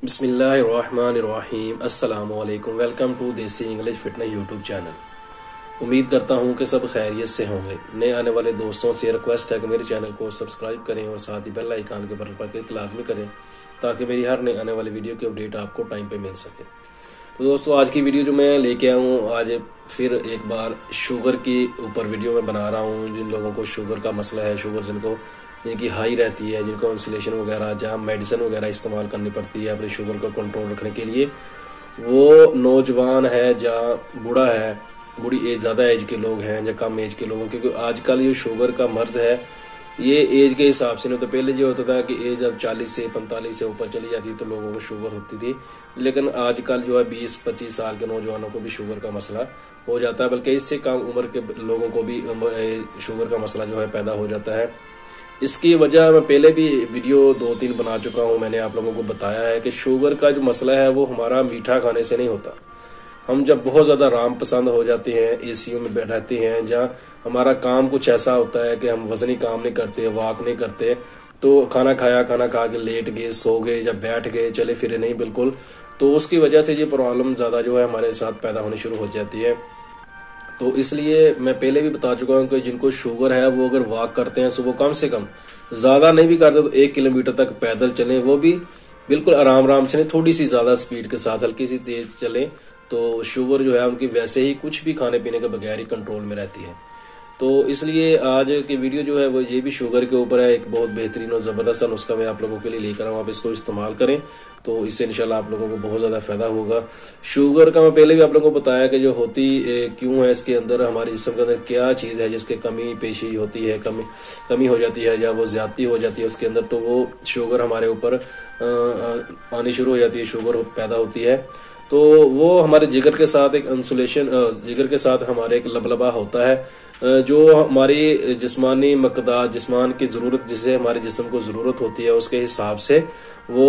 बिस्मिल्लाहिर्रहमानिर्रहीम अस्सलामुअलैकुम। Welcome to देसी इंग्लिश फिटनेस यूट्यूब चैनल। उम्मीद करता हूँ कि सब खैरियत से होंगे। नए आने वाले दोस्तों से रिक्वेस्ट है कि मेरे चैनल को सब्सक्राइब करें और साथ ही बेल आइकन के बटन पर क्लिक लाजमी करें ताकि मेरी हर नए आने वाली वीडियो की अपडेट आपको टाइम पे मिल सके। तो दोस्तों, आज की वीडियो जो मैं लेके आया हूँ, आज फिर एक बार शुगर की ऊपर वीडियो में बना रहा हूँ। जिन लोगों को शुगर का मसला है, शुगर जिनकी हाई रहती है, जिनको इंसुलेशन वगैरह, जहाँ मेडिसिन वगैरह इस्तेमाल करनी पड़ती है अपने शुगर को कंट्रोल रखने के लिए, वो नौजवान है या बूढ़ा है, बूढ़ी एज, ज़्यादा एज के लोग हैं या कम एज के लोगों, क्योंकि आजकल ये शुगर का मर्ज है ये एज के हिसाब से नहीं। तो पहले जो होता था कि एज अब 40 से 45 से ऊपर चली जाती तो लोगों को शुगर होती थी, लेकिन आजकल जो है 20-25 साल के नौजवानों को भी शुगर का मसला हो जाता है, बल्कि इससे कम उम्र के लोगों को भी शुगर का मसला जो है पैदा हो जाता है। इसकी वजह मैं पहले भी वीडियो 2-3 बना चुका हूँ। मैंने आप लोगों को बताया है कि शुगर का जो मसला है वो हमारा मीठा खाने से नहीं होता। हम जब बहुत ज़्यादा राम पसंद हो जाते हैं, एसीयू में रहते हैं, जहाँ हमारा काम कुछ ऐसा होता है कि हम वजनी काम नहीं करते, वॉक नहीं करते, तो खाना खा के लेट गए, सो गए, जब बैठ गए, चले फिरे नहीं बिल्कुल, तो उसकी वजह से ये प्रॉब्लम ज़्यादा जो है हमारे साथ पैदा होनी शुरू हो जाती है। तो इसलिए मैं पहले भी बता चुका हूँ कि जिनको शुगर है वो अगर वॉक करते हैं सुबह, कम से कम, ज़्यादा नहीं भी करते तो 1 किलोमीटर तक पैदल चलें, वो भी बिल्कुल आराम आराम से नहीं, थोड़ी सी ज़्यादा स्पीड के साथ हल्की सी तेज चलें, तो शुगर जो है उनकी वैसे ही कुछ भी खाने पीने के बगैर ही कंट्रोल में रहती है। तो इसलिए आज की वीडियो जो है वो ये भी शुगर के ऊपर है। एक बहुत बेहतरीन और ज़बरदस्त नुस्खा मैं आप लोगों के लिए लेकर आऊँ, आप इसको इस्तेमाल करें तो इससे इंशाल्लाह आप लोगों को बहुत ज़्यादा फ़ायदा होगा। शुगर का मैं पहले भी आप लोगों को बताया कि जो होती क्यों है, इसके अंदर हमारे जिस्म के अंदर क्या चीज़ है जिसके कमी पेशी होती है, कमी हो जाती है या वो ज़्यादती हो जाती है उसके अंदर, तो वो शुगर हमारे ऊपर आनी शुरू हो जाती है, शुगर पैदा होती है। तो वो हमारे जिगर के साथ एक इंसुलेशन, जिगर के साथ हमारे एक लबलबा होता है जो हमारी जिस्मानी मकदार, जिस्मान की ज़रूरत, जिसे हमारे जिस्म को ज़रूरत होती है उसके हिसाब से वो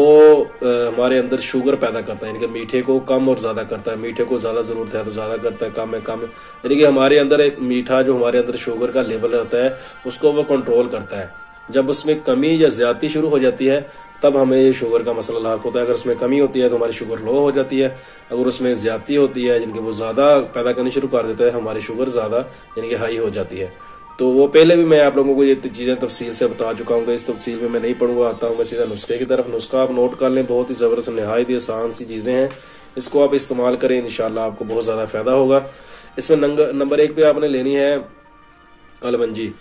हमारे अंदर शुगर पैदा करता है, यानी कि मीठे को कम और ज़्यादा करता है। मीठे को ज़्यादा ज़रूरत है तो ज़्यादा करता है, कम है कम है, यानी कि हमारे अंदर एक मीठा जो हमारे अंदर शुगर का लेवल रहता है उसको वो कंट्रोल करता है। जब उसमें कमी या ज्यादती शुरू हो जाती है तब हमें ये शुगर का मसला लाक होता है। अगर उसमें कमी होती है तो हमारी शुगर लो हो जाती है, अगर उसमें ज्यादती होती है जिनके वो ज़्यादा पैदा करनी शुरू कर देता है, हमारी शुगर ज़्यादा यानी कि हाई हो जाती है। तो वो पहले भी मैं आप लोगों को ये चीज़ें तफसील से बता चुका हूँ, इस तफसील में मैं नहीं पढ़ूंगा, आता हूँ मैं सीधा नुस्खे की तरफ। नुस्खा आप नोट कर लें, बहुत ही ज़बरदस्त, नहायत ही आसान सी चीज़ें हैं, इसको आप इस्तेमाल करें, इंशाल्लाह आपको बहुत ज़्यादा फ़ायदा होगा। इसमें नंबर 1 पे आपने लेनी है कलवंजी।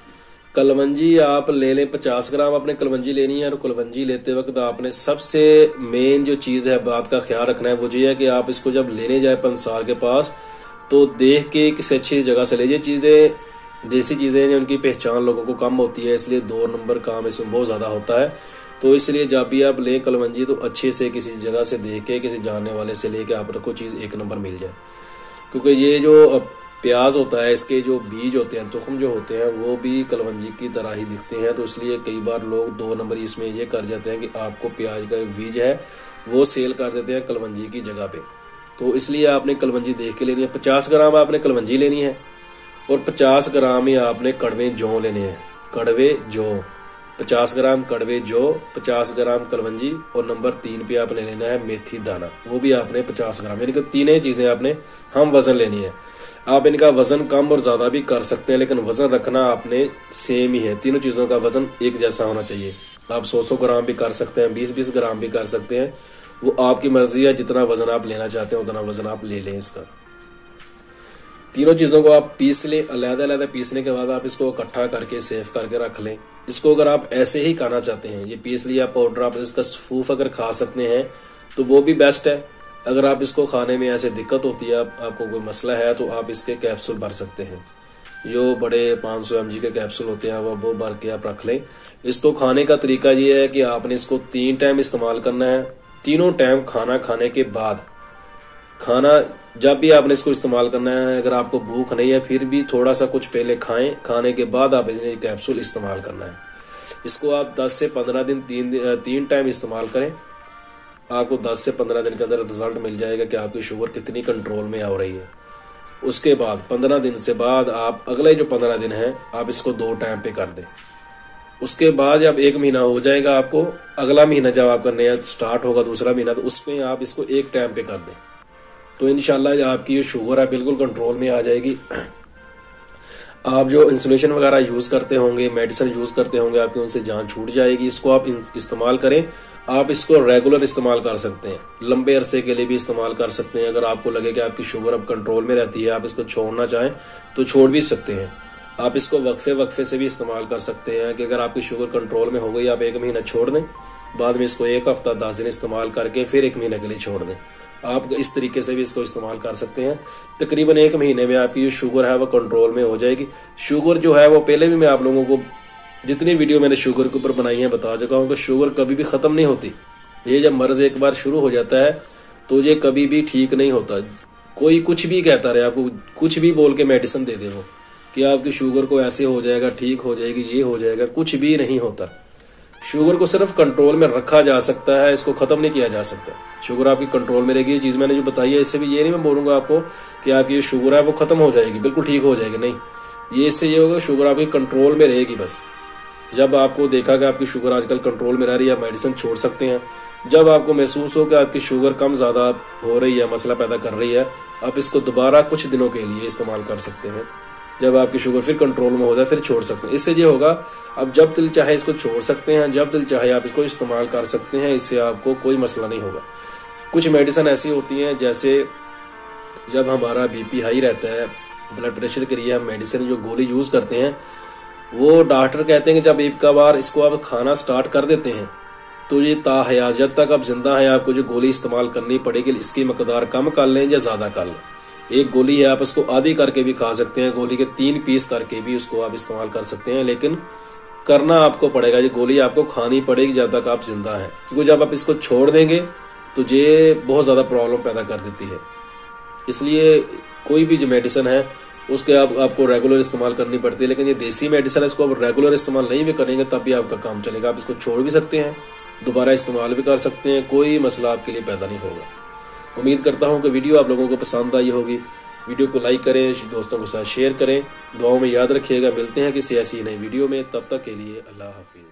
कलवंजी आप ले लें, 50 ग्राम आपने कलवंजी लेनी है। और कलवंजी लेते वक्त आपने सबसे मेन जो चीज़ है, बात का ख्याल रखना है, वो ये है कि आप इसको जब लेने जाए पंसार के पास तो देख के किसी अच्छी जगह से लीजिए। चीज़ें देसी चीज़ें हैं, उनकी पहचान लोगों को कम होती है, इसलिए 2 नंबर काम इसमें बहुत ज़्यादा होता है। तो इसलिए जब भी आप लें कलवंजी तो अच्छे से किसी जगह से देख के, किसी जानने वाले से लेके आपको चीज़ 1 नंबर मिल जाए। क्योंकि ये जो प्याज होता है, इसके जो बीज होते हैं, तुखम जो होते हैं, वो भी कलवंजी की तरह ही दिखते हैं। तो इसलिए कई बार लोग 2 नंबर इसमें ये कर जाते हैं कि आपको प्याज का बीज है वो सेल कर देते हैं कलवंजी की जगह पे। तो इसलिए आपने कलवंजी देख के लेनी है। 50 ग्राम आपने कलवंजी लेनी है और 50 ग्राम ही आपने कड़वे जौ लेने हैं। कड़वे जौ 50 ग्राम कड़वे जौ, 50 ग्राम कलवंजी, और नंबर 3 पे आपने लेना है मेथी दाना, वो भी आपने 50 ग्राम, यानी कि 3 चीज़ें आपने हम वजन लेनी है। आप इनका वजन कम और ज़्यादा भी कर सकते हैं, लेकिन वजन रखना आपने सेम ही है। तीनों चीज़ों का वजन एक जैसा होना चाहिए। आप 100 ग्राम भी कर सकते हैं, 20 ग्राम भी कर सकते हैं, वो आपकी मर्जी है। जितना वजन आप लेना चाहते हैं उतना वजन आप ले लें इसका। तीनों चीज़ों को आप पीस लें, अलग-अलग पीसने के बाद आप इसको इकट्ठा करके सेव करके रख लें। इसको अगर आप ऐसे ही खाना चाहते हैं, ये पीस लिया पाउडर, आप इसका सूफ अगर खा सकते हैं तो वो भी बेस्ट है। अगर आप इसको खाने में ऐसे दिक्कत होती है, आपको कोई मसला है, तो आप इसके कैप्सूल भर सकते हैं। जो बड़े 500 mg के कैप्सूल होते हैं वो भर के आप रख लें। इसको खाने का तरीका ये है कि आपने इसको 3 टाइम इस्तेमाल करना है। तीनों टाइम खाना खाने के बाद, खाना जब भी आपने इसको इस्तेमाल करना है, अगर आपको भूख नहीं है फिर भी थोड़ा सा कुछ पहले खाएं, खाने के बाद आप इसने कैप्सूल इस्तेमाल करना है। इसको आप 10 से 15 दिन 3 टाइम इस्तेमाल करें। आपको 10 से 15 दिन के अंदर रिजल्ट मिल जाएगा कि आपकी शुगर कितनी कंट्रोल में आ रही है। उसके बाद 15 दिन से बाद आप अगले जो 15 दिन हैं आप इसको 2 टाइम पे कर दें। उसके बाद जब 1 महीना हो जाएगा, आपको अगला महीना जब आपका नया स्टार्ट होगा, दूसरा महीना, तो उसमें आप इसको एक टाइम पे कर दें, तो इंशाल्लाह आपकी जो शुगर है बिल्कुल कंट्रोल में आ जाएगी। आप जो इंसुलेशन वगैरह यूज करते होंगे, मेडिसिन यूज करते होंगे, आपकी उनसे जान छूट जाएगी। इसको आप इस्तेमाल करें। आप इसको रेगुलर इस्तेमाल कर सकते हैं, लंबे अरसे के लिए भी इस्तेमाल कर सकते हैं। अगर आपको लगे कि आपकी शुगर अब कंट्रोल में रहती है, आप इसको छोड़ना चाहें तो छोड़ भी सकते हैं। आप इसको वक्फे से भी इस्तेमाल कर सकते हैं कि अगर आपकी शुगर कंट्रोल में हो गई, आप 1 महीना छोड़ दें, बाद में इसको 1 हफ्ता 10 दिन इस्तेमाल करके फिर 1 महीने के लिए छोड़ दें। आप इस तरीके से भी इसको इस्तेमाल कर सकते हैं। तकरीबन 1 महीने में आपकी जो शुगर है वो कंट्रोल में हो जाएगी। शुगर जो है वो पहले भी मैं आप लोगों को जितनी वीडियो मैंने शुगर के ऊपर बनाई है बता चुका हूँ कि शुगर कभी भी खत्म नहीं होती। ये जब मर्ज एक बार शुरू हो जाता है तो ये कभी भी ठीक नहीं होता। कोई कुछ भी कहता रहे, आपको कुछ भी बोल के मेडिसिन दे दे वो कि आपकी शुगर को ऐसे हो जाएगा, ठीक हो जाएगी, ये हो जाएगा, कुछ भी नहीं होता। शुगर को सिर्फ कंट्रोल में रखा जा सकता है, इसको खत्म नहीं किया जा सकता। शुगर आपकी कंट्रोल में रहेगी। ये चीज मैंने जो बताई है, इससे भी ये नहीं मैं बोलूंगा आपको कि आपकी जो शुगर है वो खत्म हो जाएगी, बिल्कुल ठीक हो जाएगी, नहीं। ये इससे ये होगा शुगर आपकी कंट्रोल में रहेगी। बस जब आपको देखा कि आपकी शुगर आजकल कंट्रोल में रह रही है, आप मेडिसिन छोड़ सकते हैं। जब आपको महसूस हो कि आपकी शुगर कम ज्यादा हो रही है, मसला पैदा कर रही है, आप इसको दोबारा कुछ दिनों के लिए इस्तेमाल कर सकते हैं। जब आपकी शुगर फिर कंट्रोल में हो जाए फिर छोड़ सकते हैं। इससे ये होगा, अब जब दिल चाहे इसको छोड़ सकते हैं, जब दिल चाहे आप इसको इस्तेमाल कर सकते हैं। इससे आपको कोई मसला नहीं होगा। कुछ मेडिसिन ऐसी होती हैं, जैसे जब हमारा बीपी हाई रहता है, ब्लड प्रेशर के लिए हम मेडिसिन जो गोली यूज करते हैं, वो डॉक्टर कहते हैं कि जब एक बार इसको आप खाना स्टार्ट कर देते हैं तो ये ताहयात, जब तक आप जिंदा हैं, आपको जो गोली इस्तेमाल करनी पड़ेगी, इसकी मकदार कम कर लें या ज्यादा कर लें। एक गोली है, आप उसको आधी करके भी खा सकते हैं, गोली के 3 पीस करके भी उसको आप इस्तेमाल कर सकते हैं, लेकिन करना आपको पड़ेगा। ये गोली आपको खानी पड़ेगी जब तक आप जिंदा हैं, क्योंकि जब आप इसको छोड़ देंगे तो ये बहुत ज्यादा प्रॉब्लम पैदा कर देती है। इसलिए कोई भी जो मेडिसिन है उसके आपको रेगुलर इस्तेमाल करनी पड़ती है। लेकिन ये देसी मेडिसिन है, इसको आप रेगुलर इस्तेमाल नहीं भी करेंगे तब भी आपका काम चलेगा। आप इसको छोड़ भी सकते हैं, दोबारा इस्तेमाल भी कर सकते हैं, कोई मसला आपके लिए पैदा नहीं होगा। उम्मीद करता हूं कि वीडियो आप लोगों को पसंद आई होगी। वीडियो को लाइक करें, दोस्तों के साथ शेयर करें, दुआओं में याद रखिएगा। मिलते हैं किसी ऐसी नई वीडियो में, तब तक के लिए अल्लाह हाफिज।